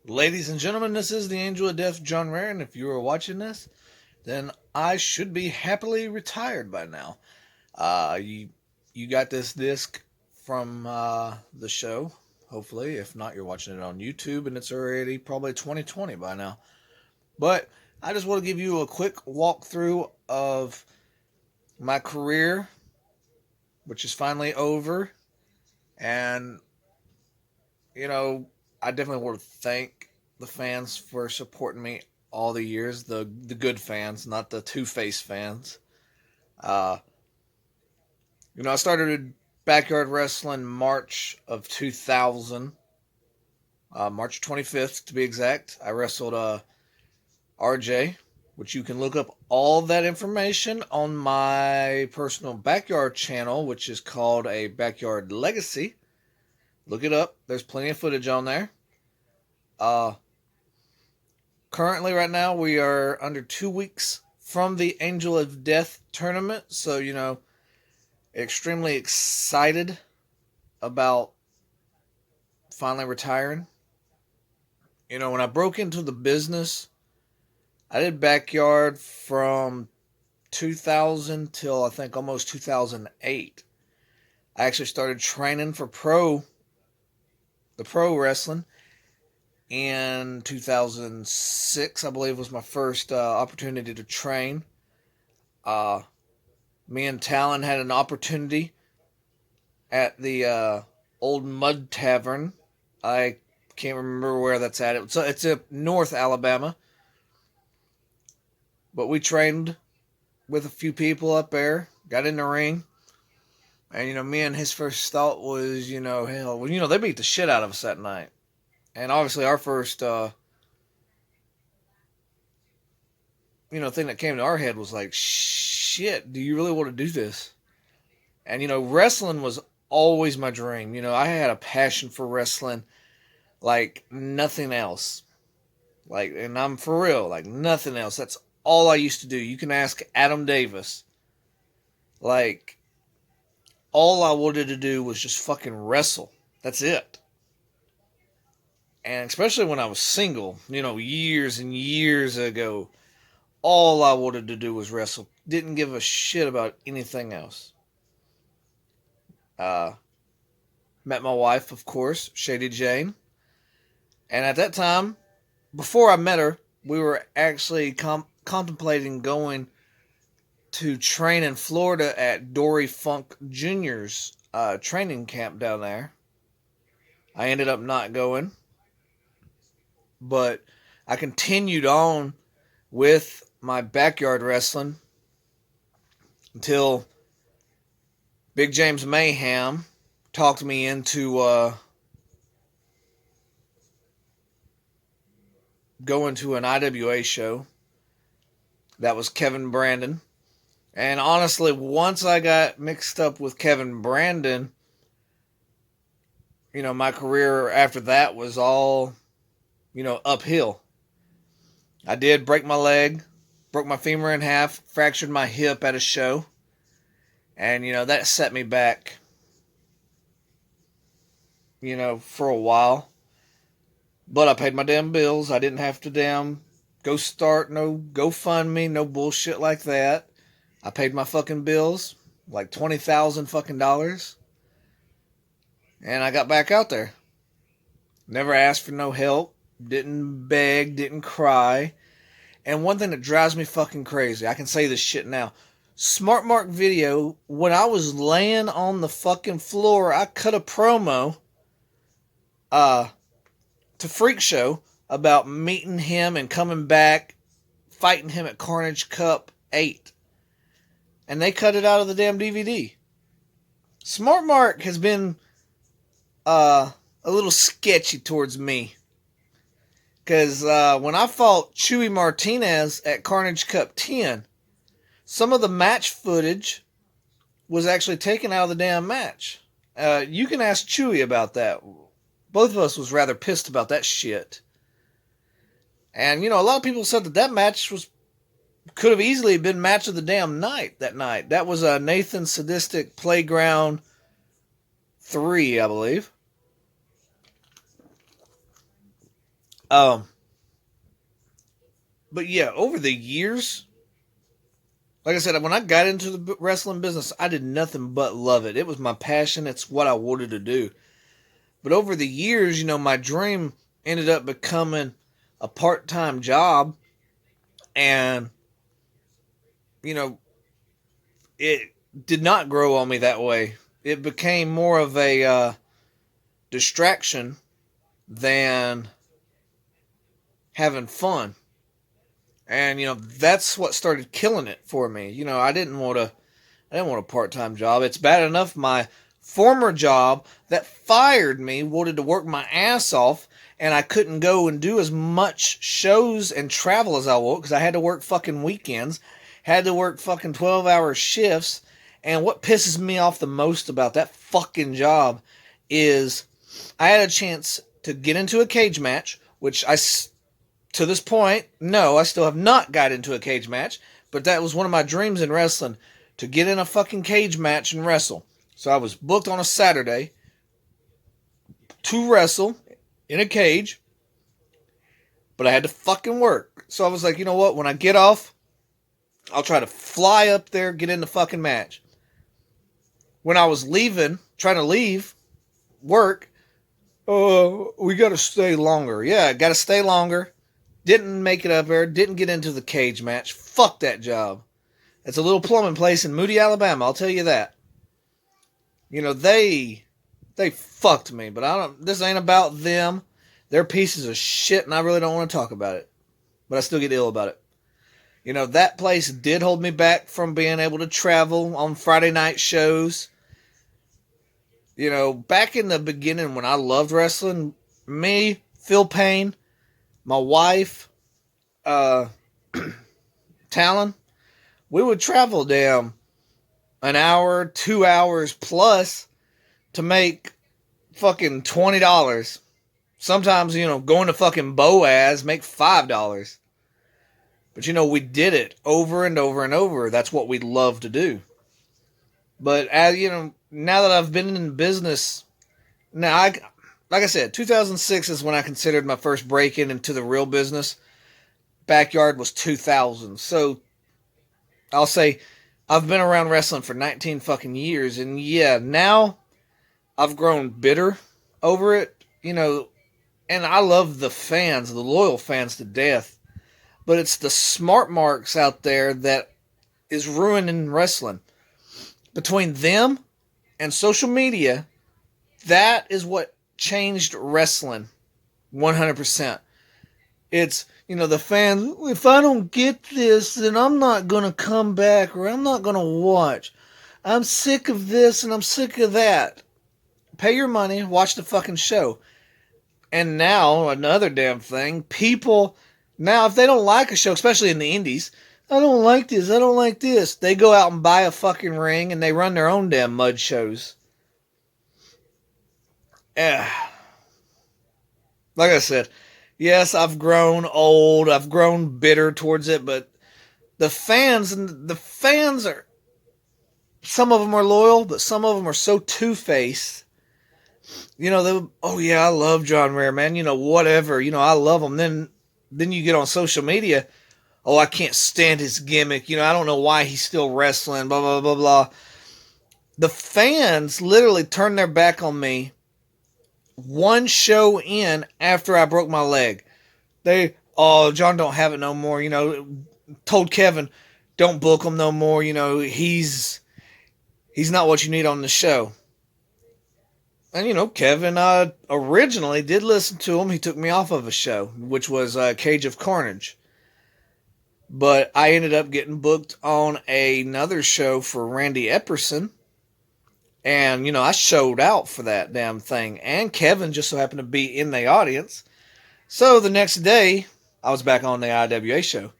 Ladies and gentlemen, this is the Angel of Death, John Rare, and if you are watching this, then I should be happily retired by now. You got this disc from the show, hopefully. If not, you're watching it on YouTube, and it's already probably 2020 by now. But I just want to give you a quick walkthrough of my career, which is finally over, and you know, I definitely want to thank the fans for supporting me all the years. The good fans, not the two faced fans. Uh, I started backyard wrestling March of 2000, March 25th to be exact. I wrestled RJ, which you can look up all that information on my personal backyard channel, which is called a Backyard Legacy. Look it up. There's plenty of footage on there. Uh, Currently, right now, we are under 2 weeks from the Angel of Death tournament. So, extremely excited about finally retiring. When I broke into the business, I did backyard from 2000 till I think almost 2008. I actually started training for the pro wrestling in 2006, I believe, was my first opportunity to train. Uh, Me and Talon had an opportunity at the old Mud Tavern. I can't remember where that's at. It's in North Alabama. But we trained with a few people up there, got in the ring. And, me and his first thought was, hell, well, they beat the shit out of us that night. And obviously our first, thing that came to our head was like, shit, do you really want to do this? And, wrestling was always my dream. I had a passion for wrestling like nothing else. Like, and I'm for real, like nothing else. That's all I used to do. You can ask Adam Davis. Like, all I wanted to do was just fucking wrestle. That's it. And especially when I was single, years and years ago, all I wanted to do was wrestle. Didn't give a shit about anything else. Uh, Met my wife, of course, Shady Jane. And at that time, before I met her, we were actually contemplating going to train in Florida at Dory Funk Jr.'s training camp down there. I ended up not going, but I continued on with my backyard wrestling until Big James Mayhem talked me into going to an IWA show. That was Kevin Brandon. And honestly, once I got mixed up with Kevin Brandon, my career after that was all, uphill. I did break my leg, broke my femur in half, fractured my hip at a show. And, that set me back, for a while. But I paid my damn bills. I didn't have to go start no GoFundMe, no bullshit like that. I paid my fucking bills, like 20,000 fucking dollars. And I got back out there. Never asked for no help. Didn't beg, didn't cry. And one thing that drives me fucking crazy, I can say this shit now. Smart Mark Video, when I was laying on the fucking floor, I cut a promo to Freak Show about meeting him and coming back, fighting him at Carnage Cup 8. And they cut it out of the damn DVD. Smart Mark has been a little sketchy towards me. Because when I fought Chewy Martinez at Carnage Cup 10, some of the match footage was actually taken out of the damn match. You can ask Chewy about that. Both of us was rather pissed about that shit. And, a lot of people said that match could have easily been match of the damn night that night. That was Nathan Sadistic Playground 3, I believe. Um, but yeah, over the years, like I said, when I got into the wrestling business, I did nothing but love it. It was my passion. It's what I wanted to do. But over the years, my dream ended up becoming a part-time job, and you know, it did not grow on me that way. It became more of a distraction than having fun. And that's what started killing it for me. I didn't want a part-time job. It's bad enough my former job that fired me wanted to work my ass off, and I couldn't go and do as much shows and travel as I wanted because I had to work fucking weekends, had to work fucking 12-hour shifts. And what pisses me off the most about that fucking job is I had a chance to get into a cage match, which to this point, no, I still have not got into a cage match, but that was one of my dreams in wrestling, to get in a fucking cage match and wrestle. So I was booked on a Saturday to wrestle in a cage, but I had to fucking work. So I was like, you know what? When I get off, I'll try to fly up there, get in the fucking match. When I was trying to leave work, we got to stay longer. Yeah, got to stay longer. Didn't make it up there. Didn't get into the cage match. Fuck that job. It's a little plumbing place in Moody, Alabama. I'll tell you that. They fucked me, but this ain't about them. They're pieces of shit, and I really don't want to talk about it. But I still get ill about it. That place did hold me back from being able to travel on Friday night shows. Back in the beginning when I loved wrestling, me, Phil Payne, my wife, Talon, we would travel an hour, 2 hours plus to make fucking $20. Sometimes, going to fucking Boaz, make $5. But, we did it over and over and over. That's what we love to do. But, now that I've been in business, like I said, 2006 is when I considered my first break-in into the real business. Backyard was 2000. So, I'll say I've been around wrestling for 19 fucking years. And yeah, now I've grown bitter over it, and I love the fans, the loyal fans to death. But it's the smart marks out there that is ruining wrestling. Between them and social media, that is what changed wrestling 100%. It's, the fans, if I don't get this, then I'm not going to come back, or I'm not going to watch. I'm sick of this and I'm sick of that. Pay your money, watch the fucking show. And now, another damn thing, people, now if they don't like a show, especially in the indies, I don't like this, I don't like this, they go out and buy a fucking ring and they run their own damn mud shows. Like I said, yes, I've grown old, I've grown bitter towards it, but the fans are, some of them are loyal, but some of them are so two-faced. Oh yeah, I love John Rare, man, whatever, I love him. Then you get on social media, oh, I can't stand his gimmick, I don't know why he's still wrestling, blah, blah, blah, blah. The fans literally turned their back on me one show in after I broke my leg. John don't have it no more, told Kevin, don't book him no more, he's not what you need on the show. And, Kevin, originally did listen to him. He took me off of a show, which was Cage of Carnage. But I ended up getting booked on another show for Randy Epperson. And, I showed out for that damn thing. And Kevin just so happened to be in the audience. So the next day, I was back on the IWA show.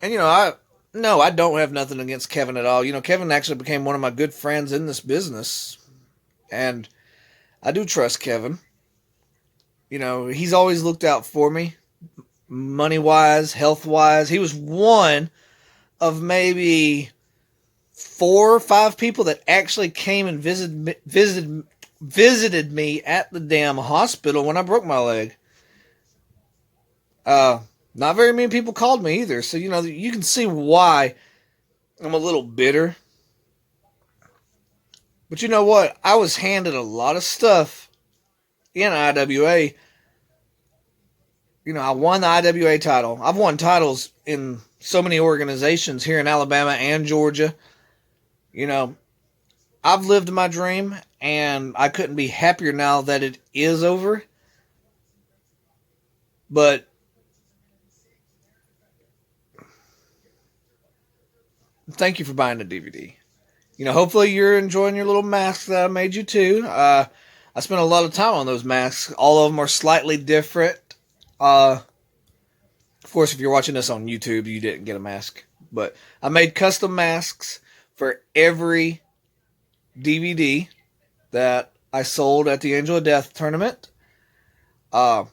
And, I don't have nothing against Kevin at all. Kevin actually became one of my good friends in this business. And I do trust Kevin. He's always looked out for me. Money-wise, health-wise. He was one of maybe 4 or 5 people that actually came and visited me at the damn hospital when I broke my leg. Uh, Not very many people called me either, so you can see why I'm a little bitter. But you know what? I was handed a lot of stuff in IWA. I won the IWA title. I've won titles in so many organizations here in Alabama and Georgia. You know, I've lived my dream, and I couldn't be happier now that it is over. But thank you for buying the DVD. Hopefully you're enjoying your little masks that I made you too. I spent a lot of time on those masks. All of them are slightly different. Of course, if you're watching this on YouTube, you didn't get a mask. But I made custom masks for every DVD that I sold at the Angel of Death tournament. Uh,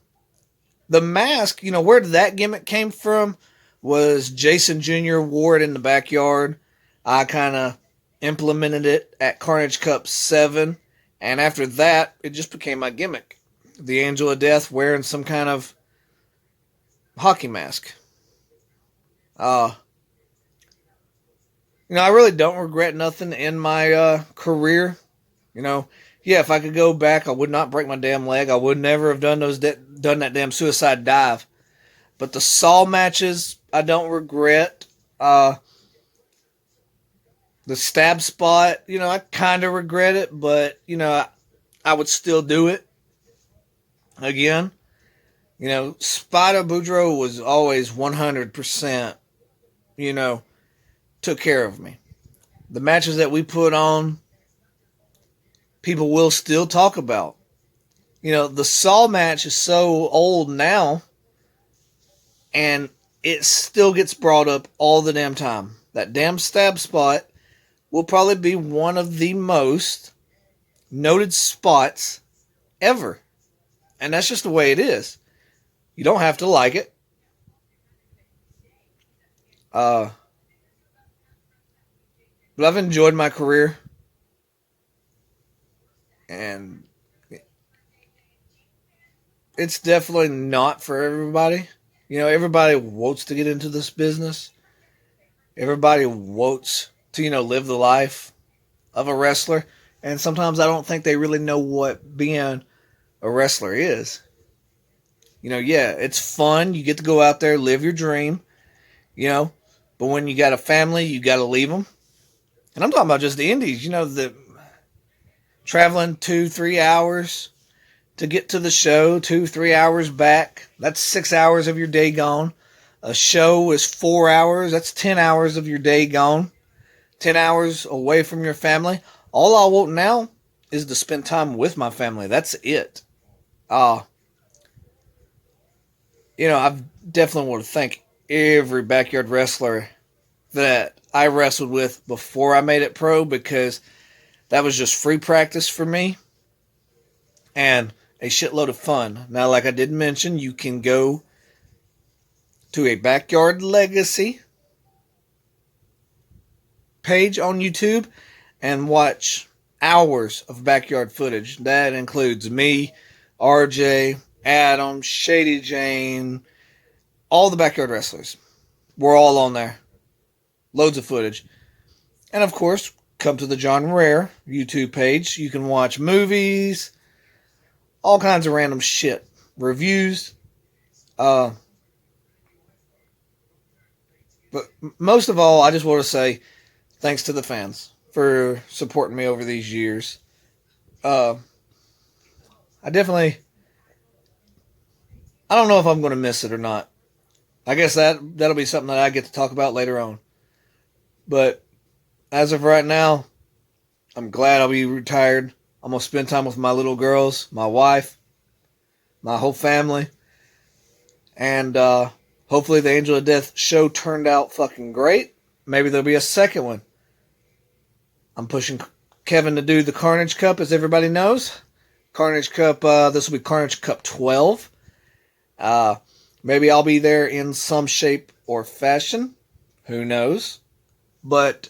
the mask, where that gimmick came from was Jason Jr. wore it in the backyard. I kind of implemented it at Carnage Cup 7. And after that, it just became my gimmick. The Angel of Death wearing some kind of hockey mask. Uh, I really don't regret nothing in my career. Yeah, if I could go back, I would not break my damn leg. I would never have done done that damn suicide dive. But the Saw matches, I don't regret. The stab spot, I kind of regret it, but I would still do it again. Spider Boudreaux was always 100%. Took care of me. The matches that we put on, people will still talk about. The Saw match is so old now, and it still gets brought up all the damn time. That damn stab spot will probably be one of the most noted spots ever. And that's just the way it is. You don't have to like it. But I've enjoyed my career. And it's definitely not for everybody. Everybody wants to get into this business. Everybody wants to, live the life of a wrestler. And sometimes I don't think they really know what being a wrestler is. Yeah, it's fun. You get to go out there, live your dream, But when you got a family, you got to leave them. And I'm talking about just the indies, the traveling 2-3 hours to get to the show, 2-3 hours back. That's 6 hours of your day gone. A show is 4 hours. That's 10 hours of your day gone. 10 hours away from your family. All I want now is to spend time with my family. That's it. I definitely want to thank every backyard wrestler that I wrestled with before I made it pro, because that was just free practice for me and a shitload of fun. Now, like I did mention, you can go to a Backyard Legacy page on YouTube and watch hours of backyard footage. That includes me, RJ, Adam, Shady Jane, all the backyard wrestlers. We're all on there. Loads of footage. And of course, come to the John Rare YouTube page. You can watch movies, all kinds of random shit. Reviews. But most of all, I just want to say thanks to the fans for supporting me over these years. I don't know if I'm going to miss it or not. I guess that'll be something that I get to talk about later on. But as of right now, I'm glad I'll be retired. I'm going to spend time with my little girls, my wife, my whole family. And hopefully the Angel of Death show turned out fucking great. Maybe there'll be a second one. I'm pushing Kevin to do the Carnage Cup, as everybody knows. Carnage Cup, this will be Carnage Cup 12. Maybe I'll be there in some shape or fashion. Who knows? But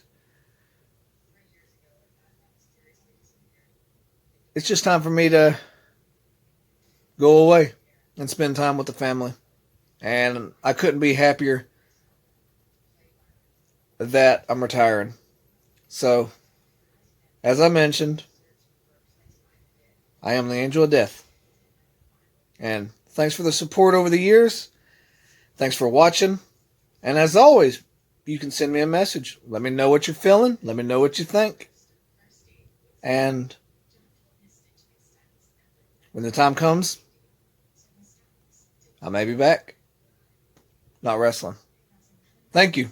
it's just time for me to go away and spend time with the family And I couldn't be happier that I'm retiring. So, as I mentioned, I am the Angel of Death. And thanks for the support over the years. Thanks for watching. And as always, you can send me a message. Let me know what you're feeling. Let me know what you think. And when the time comes, I may be back. Not wrestling. Thank you.